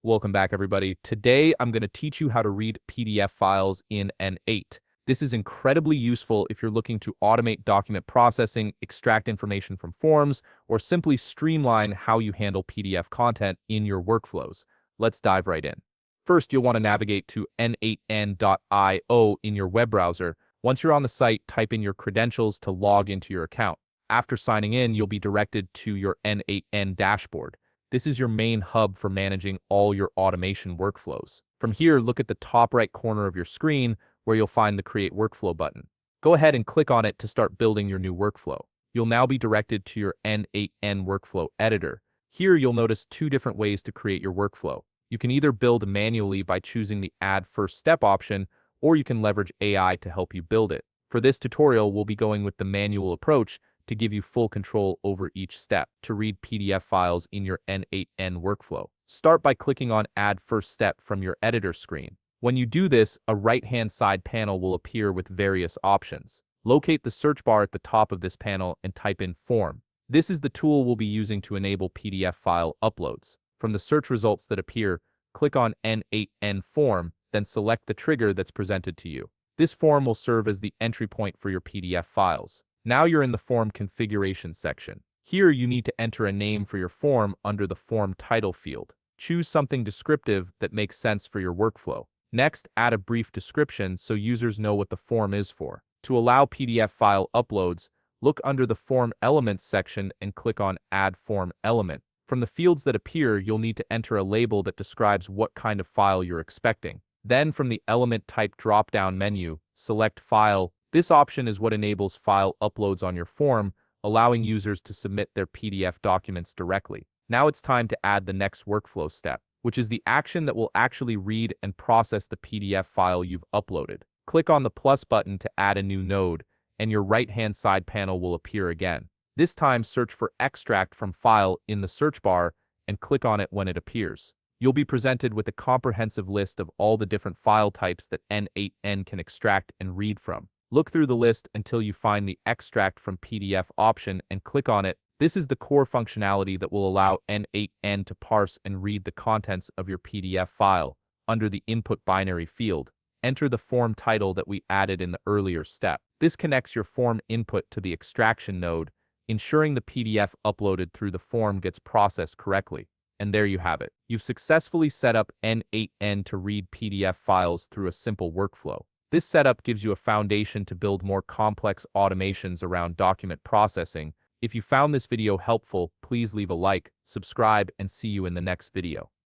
Welcome back, everybody. Today, I'm going to teach you how to read PDF files in N8. This is incredibly useful if you're looking to automate document processing, extract information from forms, or simply streamline how you handle PDF content in your workflows. Let's dive right in. First, you'll want to navigate to n8n.io in your web browser. Once you're on the site, type in your credentials to log into your account. After signing in, you'll be directed to your N8n dashboard. This is your main hub for managing all your automation workflows. From here, look at the top right corner of your screen where you'll find the Create Workflow button. Go ahead and click on it to start building your new workflow. You'll now be directed to your N8n Workflow Editor. Here, you'll notice two different ways to create your workflow. You can either build manually by choosing the Add First Step option, or you can leverage AI to help you build it. For this tutorial, we'll be going with the manual approach to give you full control over each step to read PDF files in your N8n workflow. Start by clicking on Add First Step from your editor screen. When you do this, a right-hand side panel will appear with various options. Locate the search bar at the top of this panel and type in Form. This is the tool we'll be using to enable PDF file uploads. From the search results that appear, click on N8n Form, then select the trigger that's presented to you. This form will serve as the entry point for your PDF files. Now you're in the form configuration section. Here you need to enter a name for your form under the form title field. Choose something descriptive that makes sense for your workflow. Next, add a brief description so users know what the form is for. To allow PDF file uploads, look under the Form Elements section and click on Add Form Element. From the fields that appear, you'll need to enter a label that describes what kind of file you're expecting. Then from the Element Type drop-down menu, select File. This option is what enables file uploads on your form, allowing users to submit their PDF documents directly. Now it's time to add the next workflow step, which is the action that will actually read and process the PDF file you've uploaded. Click on the plus button to add a new node, and your right-hand side panel will appear again. This time, search for Extract from File in the search bar and click on it when it appears. You'll be presented with a comprehensive list of all the different file types that N8n can extract and read from. Look through the list until you find the Extract from PDF option and click on it. This is the core functionality that will allow N8n to parse and read the contents of your PDF file. Under the Input Binary field, enter the form title that we added in the earlier step. This connects your form input to the extraction node, ensuring the PDF uploaded through the form gets processed correctly. And there you have it. You've successfully set up N8n to read PDF files through a simple workflow. This setup gives you a foundation to build more complex automations around document processing. If you found this video helpful, please leave a like, subscribe, and see you in the next video.